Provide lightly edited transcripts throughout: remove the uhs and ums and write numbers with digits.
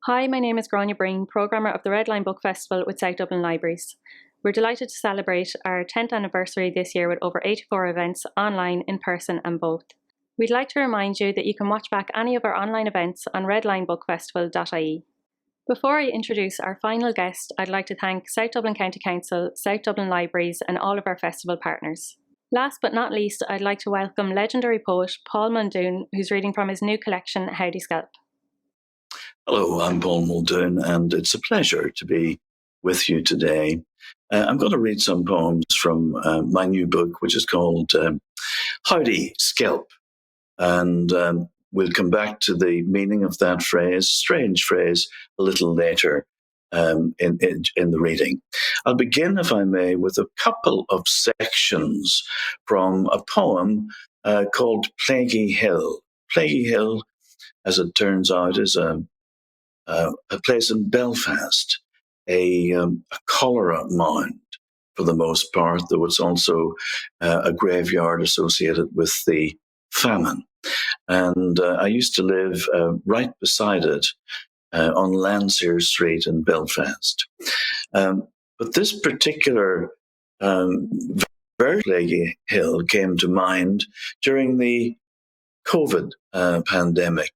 Hi, my name is Grania Breen, programmer of the Red Line Book Festival with South Dublin Libraries. We're delighted to celebrate our 10th anniversary this year with over 84 events, online, in person and both. We'd like to remind you that you can watch back any of our online events on redlinebookfestival.ie. Before I introduce our final guest, I'd like to thank South Dublin County Council, South Dublin Libraries and all of our festival partners. Last but not least, I'd like to welcome legendary poet Paul Muldoon, who's reading from his new collection, Howdy-Skelp. Hello, I'm Paul Muldoon, and it's a pleasure to be with you today. I'm going to read some poems from my new book, which is called Howdy-Skelp, and we'll come back to the meaning of that phrase, strange phrase, a little later in the reading. I'll begin, if I may, with a couple of sections from a poem called Plaguey Hill. Plaguey Hill, as it turns out, is a place in Belfast, a cholera mound for the most part, though it's also a graveyard associated with the famine. And I used to live right beside it on Landseer Street in Belfast. But this particular Plaguey Hill came to mind during the COVID pandemic.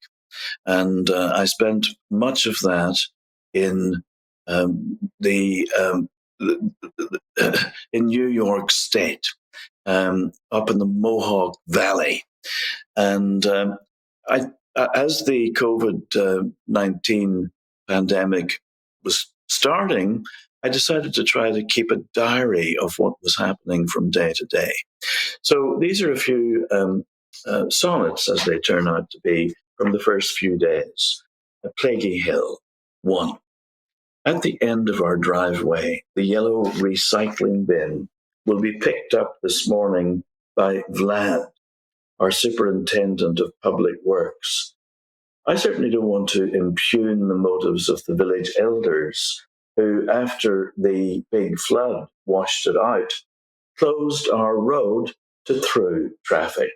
And I spent much of that in in New York State, up in the Mohawk Valley. And as the COVID-19 pandemic was starting, I decided to try to keep a diary of what was happening from day to day. So these are a few sonnets, as they turn out to be, from the first few days. Plaguey Hill, 1. At the end of our driveway, the yellow recycling bin will be picked up this morning by Vlad, our superintendent of public works. I certainly don't want to impugn the motives of the village elders who, after the big flood washed it out, closed our road to through traffic.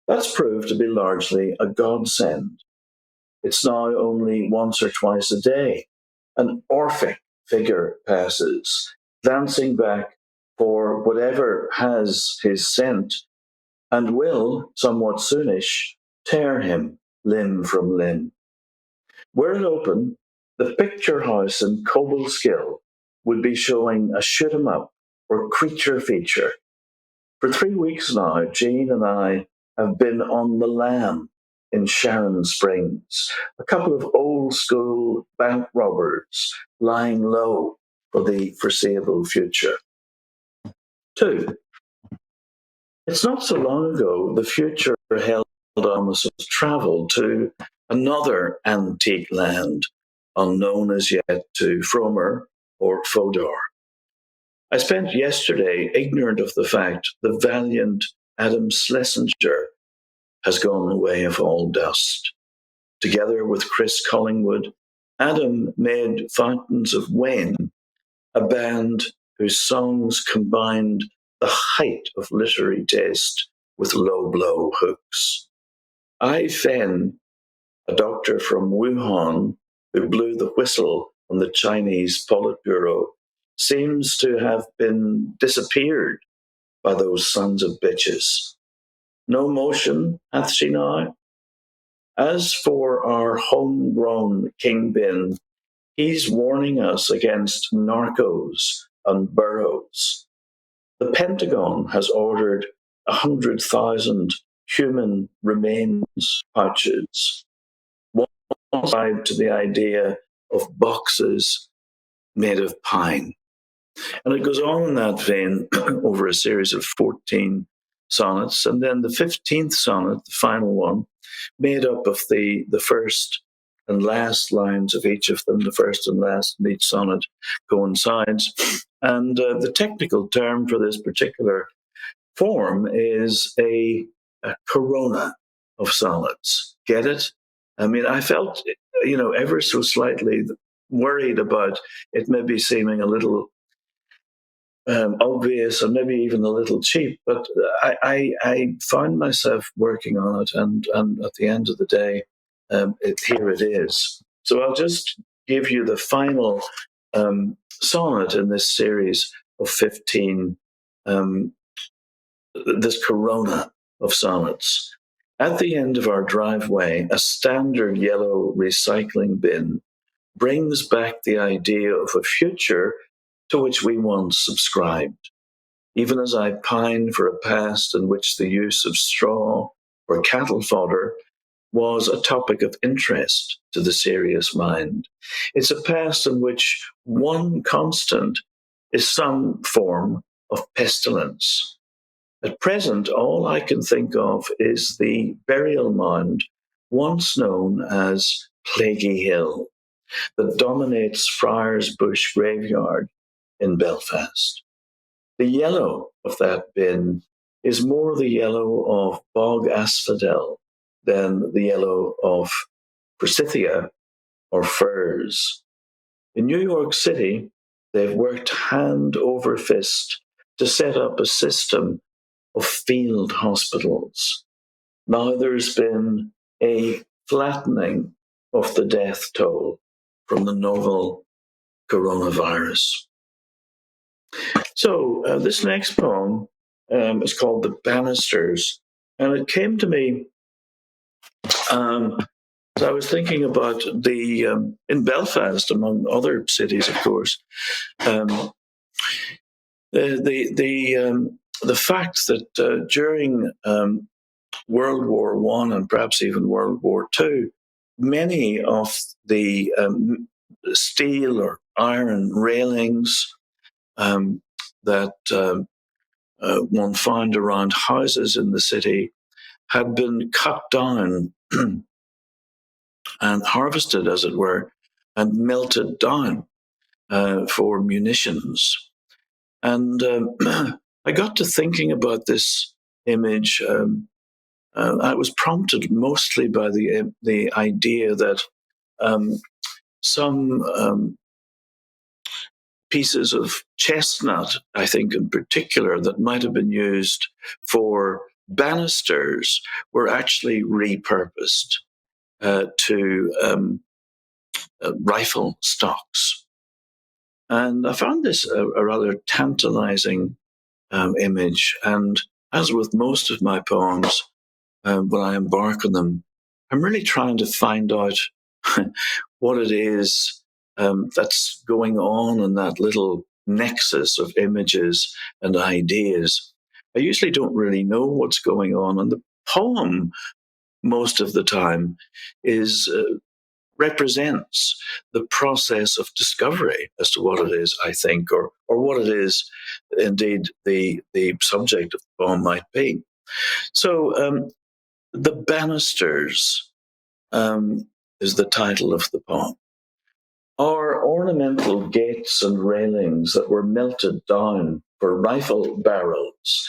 That's proved to be largely a godsend. It's now only once or twice a day. An Orphic figure passes, glancing back for whatever has his scent, and will, somewhat soonish, tear him limb from limb. Were it open, the picture house in Howdie-Skelp would be showing a shoot 'em up or creature feature. For 3 weeks now, Jean and I have been on the lam in Sharon Springs, a couple of old school bank robbers lying low for the foreseeable future. 2. It's not so long ago the future held promise of travel to another antique land, unknown as yet to Frommer or Fodor. I spent yesterday ignorant of the fact the valiant Adam Schlesinger has gone the way of all dust. Together with Chris Collingwood, Adam made Fountains of Wayne, a band whose songs combined the height of literary taste with low-blow hooks. Ai Fen, a doctor from Wuhan who blew the whistle on the Chinese Politburo, seems to have been disappeared by those sons of bitches. No motion hath she now? As for our homegrown kingpin, he's warning us against narcos and burrows. The Pentagon has ordered 100,000 human remains pouches, one side to the idea of boxes made of pine. And it goes on in that vein over a series of 14 sonnets. And then the 15th sonnet, the final one, made up of the first and last lines of each of them. The first and last in each sonnet coincides. And the technical term for this particular form is a corona of sonnets. Get it? I mean, I felt, ever so slightly worried about it maybe seeming a little obvious or maybe even a little cheap, but I found myself working on it, and at the end of the day, here it is. So I'll just give you the final sonnet in this series of 15, this corona of sonnets. At the end of our driveway, a standard yellow recycling bin brings back the idea of a future to which we once subscribed. Even as I pine for a past in which the use of straw or cattle fodder was a topic of interest to the serious mind. It's a past in which one constant is some form of pestilence. At present, all I can think of is the burial mound once known as Plaguey Hill that dominates Friars Bush graveyard in Belfast. The yellow of that bin is more the yellow of bog asphodel than the yellow of forsythia or firs. In New York City, they've worked hand over fist to set up a system of field hospitals. Now there's been a flattening of the death toll from the novel coronavirus. So this next poem is called The Banisters, and it came to me as I was thinking about in Belfast, among other cities, of course, the fact that during World War One and perhaps even World War Two, many of the steel or iron railings that one found around houses in the city had been cut down and harvested, as it were, and melted down for munitions. And I got to thinking about this image. I was prompted mostly by the idea that some pieces of chestnut, I think in particular, that might have been used for banisters were actually repurposed to rifle stocks. And I found this a rather tantalizing image. And as with most of my poems, when I embark on them, I'm really trying to find out what it is that's going on in that little nexus of images and ideas. I usually don't really know what's going on, and the poem, most of the time, is represents the process of discovery as to what it is I think, or what it is indeed the subject of the poem might be. So, The Banisters is the title of the poem. Our ornamental gates and railings that were melted down for rifle barrels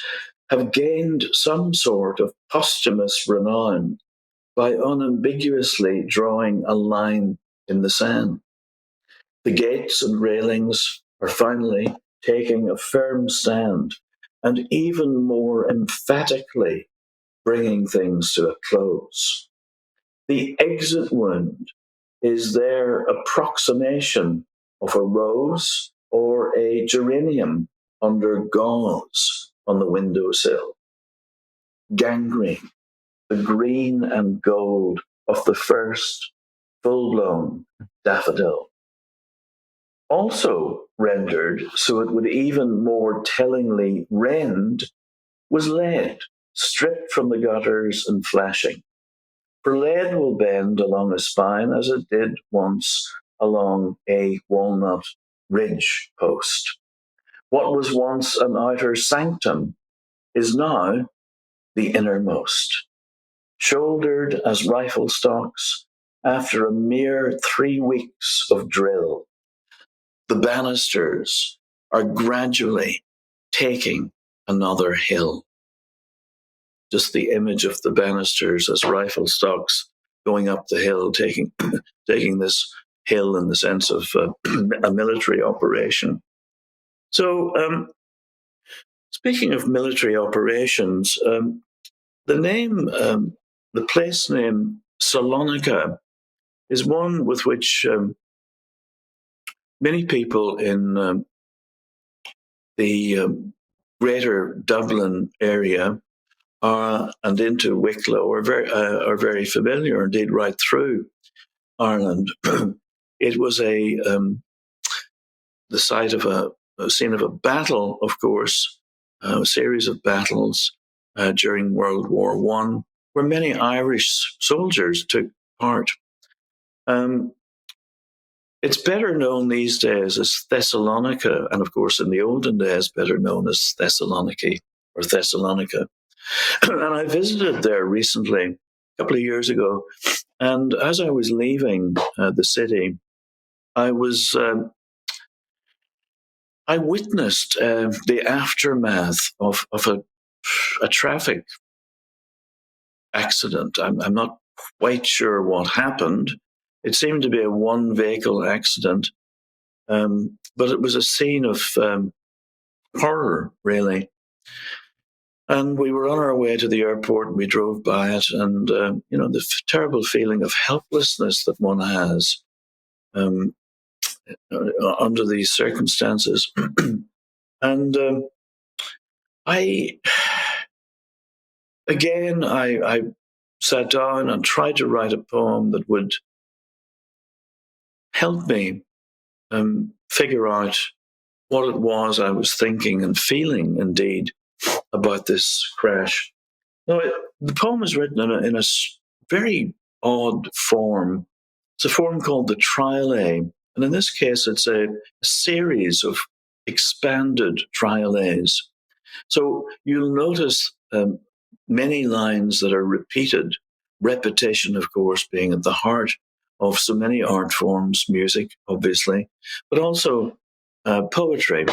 have gained some sort of posthumous renown by unambiguously drawing a line in the sand. The gates and railings are finally taking a firm stand and even more emphatically bringing things to a close. The exit wound is their approximation of a rose or a geranium under gauze on the windowsill. Gangrene, the green and gold of the first full-blown daffodil. Also rendered so it would even more tellingly rend was lead, stripped from the gutters and flashing. For lead will bend along a spine as it did once along a walnut ridge post. What was once an outer sanctum is now the innermost. Shouldered as rifle stocks after a mere 3 weeks of drill, the banisters are gradually taking another hill. Just the image of the banisters as rifle stocks going up the hill, taking this hill in the sense of a military operation. So, speaking of military operations, the place name Salonika is one with which many people in the greater Dublin area and into Wicklow are very familiar, indeed, right through Ireland. It was the site of a scene of a battle, of course, a series of battles during World War One, where many Irish soldiers took part. It's better known these days as Thessalonica, and of course, in the olden days, better known as Thessaloniki or Thessalonica. And I visited there recently, a couple of years ago, and as I was leaving the city, I witnessed the aftermath of a traffic accident. I'm not quite sure what happened. It seemed to be a one-vehicle accident, but it was a scene of horror, really. And we were on our way to the airport, and we drove by it, and the terrible feeling of helplessness that one has under these circumstances. And I sat down and tried to write a poem that would help me figure out what it was I was thinking and feeling, indeed, about this crash. Now, the poem is written in a very odd form. It's a form called the trile, and in this case, it's a series of expanded triles. So you'll notice many lines that are repeated, repetition, of course, being at the heart of so many art forms, music, obviously, but also poetry,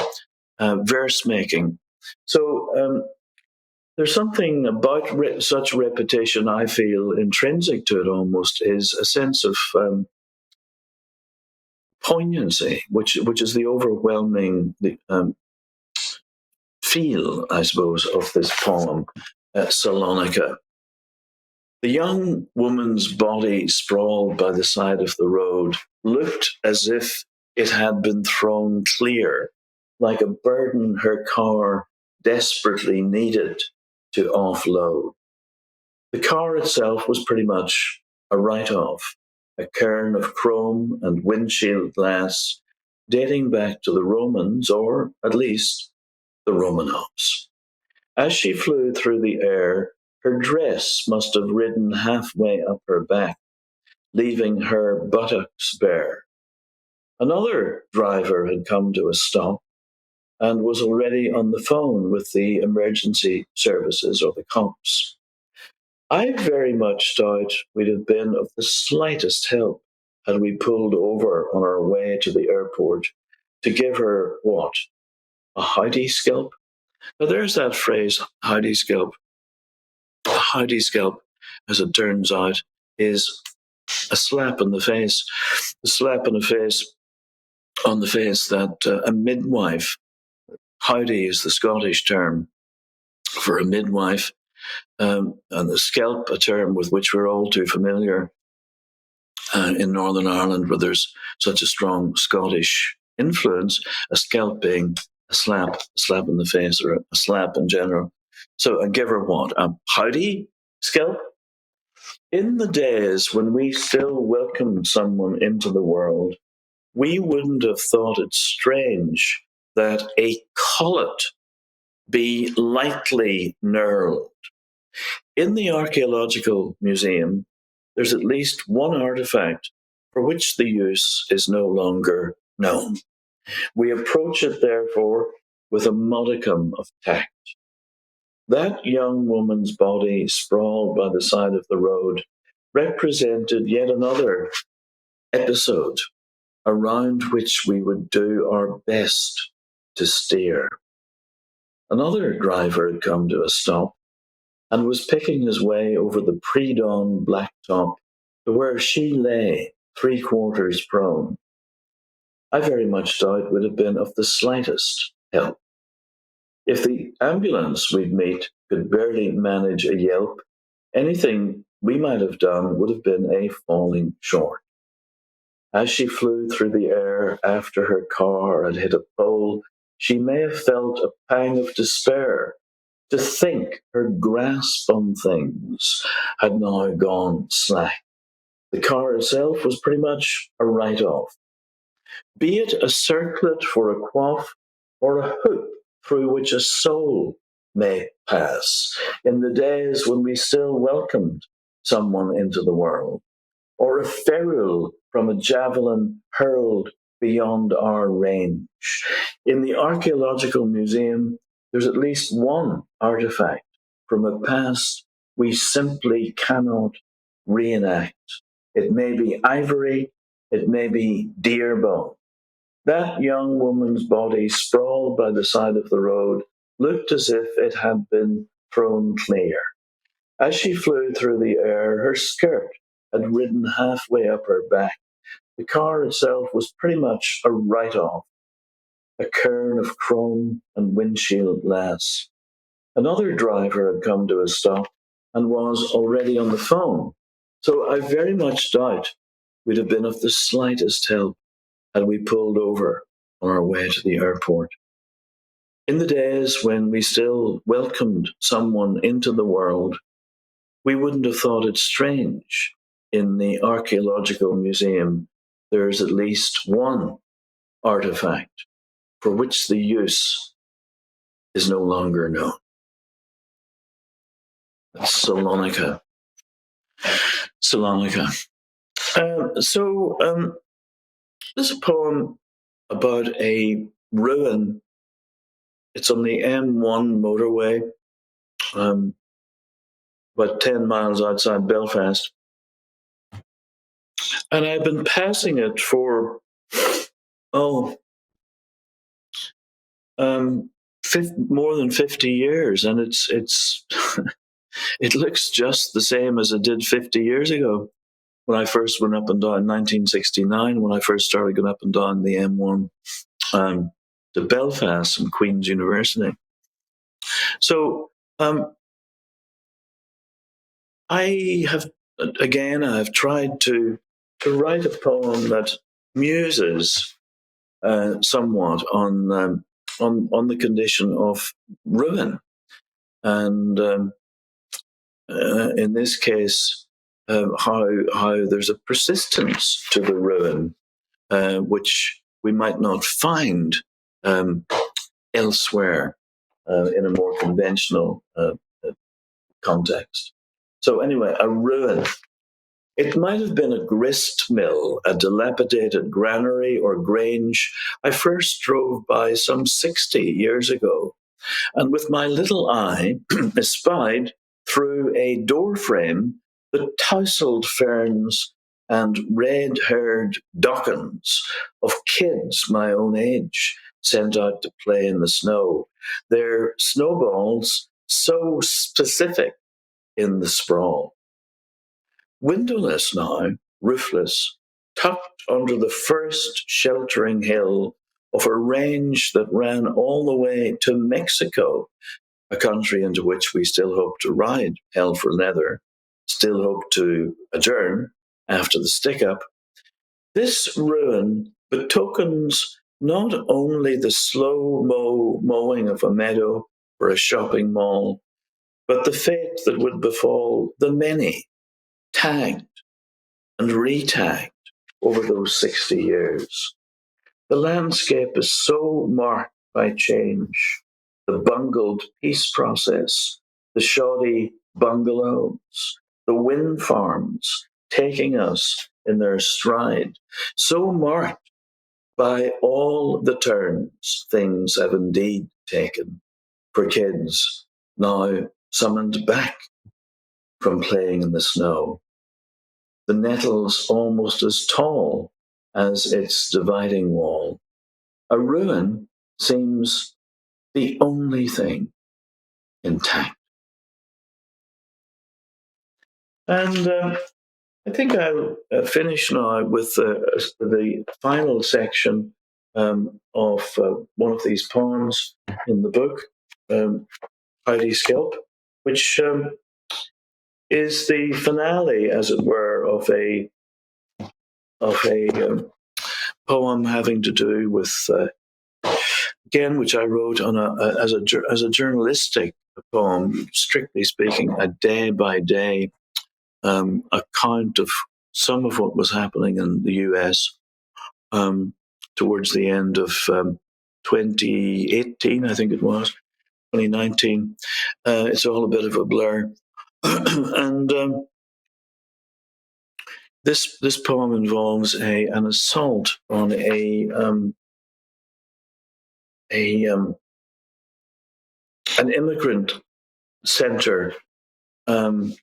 verse making. So there's something about such repetition, I feel, intrinsic to it almost, is a sense of poignancy, which is the overwhelming feel, I suppose, of this poem, Salonika. The young woman's body sprawled by the side of the road looked as if it had been thrown clear, like a burden her car desperately needed to offload. The car itself was pretty much a write-off, a cairn of chrome and windshield glass dating back to the Romans, or at least the Romanovs. As she flew through the air, her dress must have ridden halfway up her back, leaving her buttocks bare. Another driver had come to a stop and was already on the phone with the emergency services or the cops. I very much doubt we'd have been of the slightest help had we pulled over on our way to the airport to give her what? A Howdy-Skelp? Now there's that phrase, Howdy-Skelp. A Howdy-Skelp, as it turns out, is a slap in the face. A slap in the face on the face that a midwife, howdy is the Scottish term for a midwife, and the scalp, a term with which we're all too familiar in Northern Ireland, where there's such a strong Scottish influence, a scalp being a slap in the face, or a slap in general. So, and give her what? A howdy scalp? In the days when we still welcomed someone into the world, we wouldn't have thought it strange that a collet be lightly knurled. In the Archaeological Museum, there's at least one artifact for which the use is no longer known. We approach it, therefore, with a modicum of tact. That young woman's body sprawled by the side of the road represented yet another episode around which we would do our best to steer. Another driver had come to a stop and was picking his way over the pre-dawn blacktop to where she lay, 3/4 prone. I very much doubt would have been of the slightest help. If the ambulance we'd meet could barely manage a yelp, anything we might have done would have been a falling short. As she flew through the air after her car had hit a pole, she may have felt a pang of despair to think her grasp on things had now gone slack. The car itself was pretty much a write off, be it a circlet for a quaff or a hoop through which a soul may pass in the days when we still welcomed someone into the world, or a ferrule from a javelin hurled beyond our range. In the archaeological museum, there's at least one artifact from a past we simply cannot reenact. It may be ivory, it may be deer bone. That young woman's body, sprawled by the side of the road, looked as if it had been thrown clear. As she flew through the air, her skirt had ridden halfway up her back. The car itself was pretty much a write off, a cairn of chrome and windshield glass. Another driver had come to a stop and was already on the phone, so I very much doubt we'd have been of the slightest help had we pulled over on our way to the airport. In the days when we still welcomed someone into the world, we wouldn't have thought it strange. In the archaeological museum, there's at least one artifact for which the use is no longer known. That's Salonika. Salonika. This is a poem about a ruin. It's on the M1 motorway, about 10 miles outside Belfast. And I've been passing it for, more than 50 years. And it's it looks just the same as it did 50 years ago when I first went up and down, 1969, when I first started going up and down the M1 to Belfast and Queen's University. So I have tried to write a poem that muses somewhat on the condition of ruin, and in this case, how there's a persistence to the ruin, which we might not find elsewhere in a more conventional context. So anyway, a ruin. It might have been a grist mill, a dilapidated granary or grange I first drove by some 60 years ago, and with my little eye espied through a door frame the tousled ferns and red-haired dockins of kids my own age sent out to play in the snow, their snowballs so specific in the sprawl. Windowless now, roofless, tucked under the first sheltering hill of a range that ran all the way to Mexico, a country into which we still hope to ride hell for leather, still hope to adjourn after the stick-up. This ruin betokens not only the slow mowing of a meadow or a shopping mall, but the fate that would befall the many tagged and retagged over those 60 years. The landscape is so marked by change, the bungled peace process, the shoddy bungalows, the wind farms taking us in their stride, so marked by all the turns things have indeed taken for kids now summoned back from playing in the snow. The nettles almost as tall as its dividing wall. A ruin seems the only thing intact. And I think I'll finish now with the final section of one of these poems in the book, Howdy-Skelp, which is the finale, as it were, of a a poem having to do with, again, which I wrote as a journalistic poem, strictly speaking, a day by day account of some of what was happening in the US towards the end of 2018, I think it was, 2019. It's all a bit of a blur. And this poem involves an assault on an immigrant center down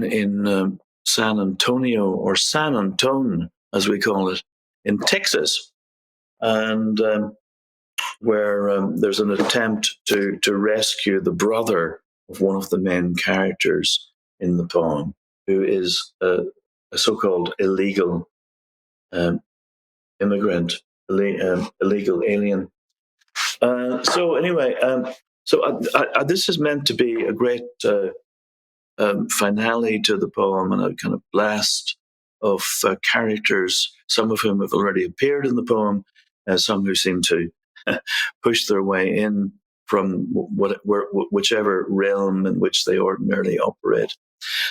in San Antonio, or San Antone, as we call it, in Texas, and where there's an attempt to rescue the brother of one of the main characters in the poem, who is a so-called illegal immigrant, illegal alien. So anyway, this is meant to be a great finale to the poem, and a kind of blast of characters, some of whom have already appeared in the poem, some who seem to push their way in from whichever realm in which they ordinarily operate.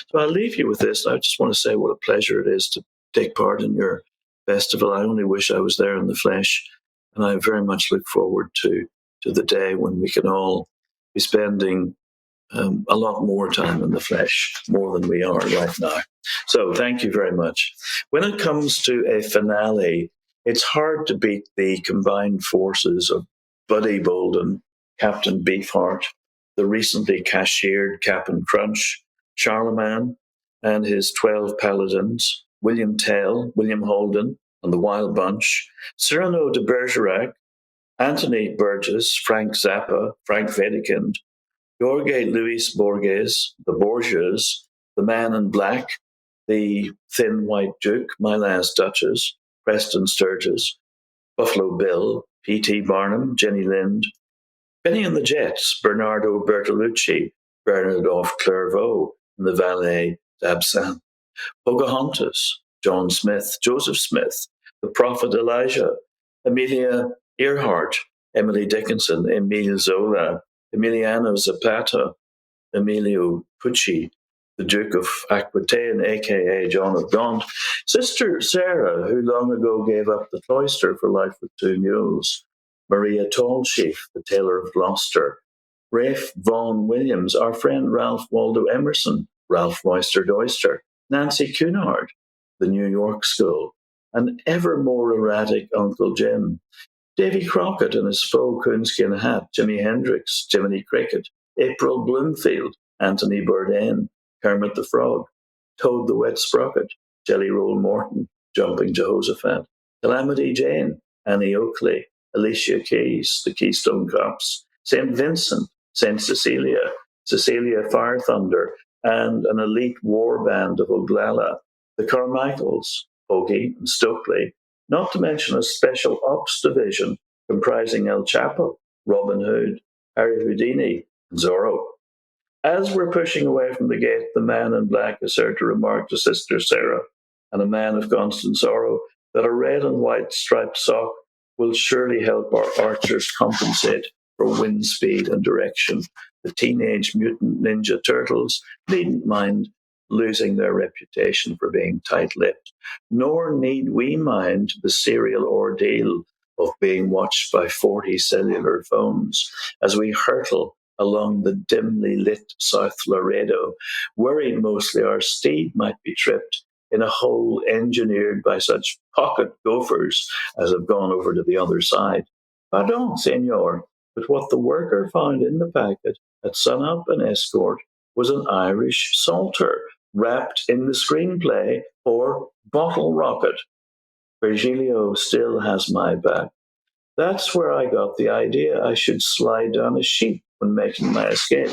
So I'll leave you with this. I just want to say what a pleasure it is to take part in your festival. I only wish I was there in the flesh, and I very much look forward to the day when we can all be spending a lot more time in the flesh, more than we are right now. So thank you very much. When it comes to a finale, it's hard to beat the combined forces of Buddy Bolden, Captain Beefheart, the recently cashiered Captain Crunch, Charlemagne, and his 12 paladins, William Tell, William Holden, and the Wild Bunch, Cyrano de Bergerac, Anthony Burgess, Frank Zappa, Frank Wedekind, Jorge Luis Borges, the Borgias, the Man in Black, the Thin White Duke, My Last Duchess, Preston Sturgis, Buffalo Bill, P.T. Barnum, Jenny Lind, Benny and the Jets, Bernardo Bertolucci, Bernard of Clairvaux, and the valet d'Absinthe, Pocahontas, John Smith, Joseph Smith, the Prophet Elijah, Amelia Earhart, Emily Dickinson, Emile Zola, Emiliano Zapata, Emilio Pucci, the Duke of Aquitaine, a.k.a. John of Gaunt, Sister Sarah, who long ago gave up the cloister for life with two mules, Maria Tallsheaf, the Tailor of Gloucester, Rafe Vaughan Williams, our friend Ralph Waldo Emerson, Ralph Royster Doyster, Nancy Cunard, the New York School, and ever more erratic Uncle Jim, Davy Crockett in his faux coonskin hat, Jimi Hendrix, Jiminy Cricket, April Bloomfield, Anthony Bourdain, Kermit the Frog, Toad the Wet Sprocket, Jelly Roll Morton, Jumping Jehoshaphat, Calamity Jane, Annie Oakley, Alicia Keys, the Keystone Cops, St. Vincent, St. Cecilia, Cecilia Fire Thunder, and an elite war band of Oglala, the Carmichaels, Hoagie and Stokely, not to mention a special ops division comprising El Chapo, Robin Hood, Harry Houdini, and Zorro. As we're pushing away from the gate, the man in black is heard to remark to Sister Sarah, and a man of constant sorrow, that a red and white striped sock will surely help our archers compensate for wind speed and direction. The Teenage Mutant Ninja Turtles needn't mind losing their reputation for being tight-lipped, nor need we mind the serial ordeal of being watched by 40 cellular phones as we hurtle along the dimly lit South Laredo, worried mostly our steed might be tripped in a hole engineered by such pocket gophers as have gone over to the other side. Pardon, senor, but what the worker found in the packet at sunup and escort was an Irish psalter wrapped in the screenplay for Bottle Rocket. Virgilio still has my back. That's where I got the idea I should slide down a sheep when making my escape.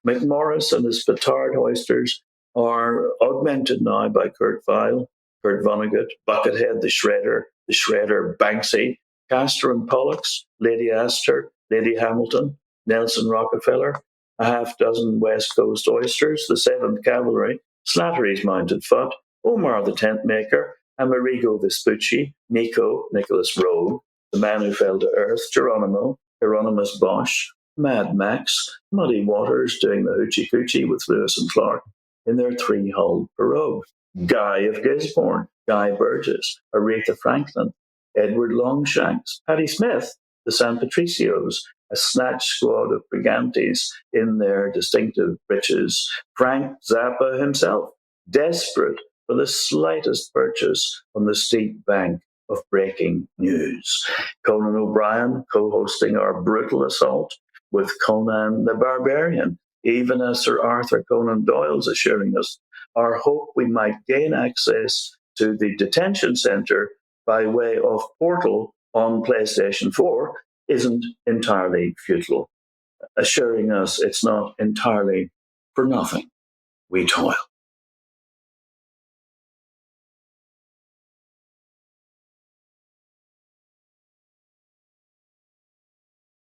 McMorris and his petard hoisters are augmented now by Kurt Weill, Kurt Vonnegut, Buckethead the Shredder Banksy, Castor and Pollux, Lady Astor, Lady Hamilton, Nelson Rockefeller, a half dozen West Coast oysters, the 7th Cavalry, Slattery's Mounted Foot, Omar the tent maker, Amerigo Vespucci, Nico, Nicholas Rowe, the man who fell to earth, Geronimo, Hieronymus Bosch, Mad Max, Muddy Waters doing the hoochie coochie with Lewis and Clark in their three-hulled pirogue, Guy of Gisborne, Guy Burgess, Aretha Franklin, Edward Longshanks, Patti Smith, the San Patricios, a snatch squad of brigantes in their distinctive breeches, Frank Zappa himself, desperate for the slightest purchase on the steep bank of breaking news. Conan O'Brien co-hosting our brutal assault with Conan the Barbarian, even as Sir Arthur Conan Doyle's assuring us our hope we might gain access to the detention centre by way of Portal on PlayStation 4 isn't entirely futile, assuring us it's not entirely for nothing we toil.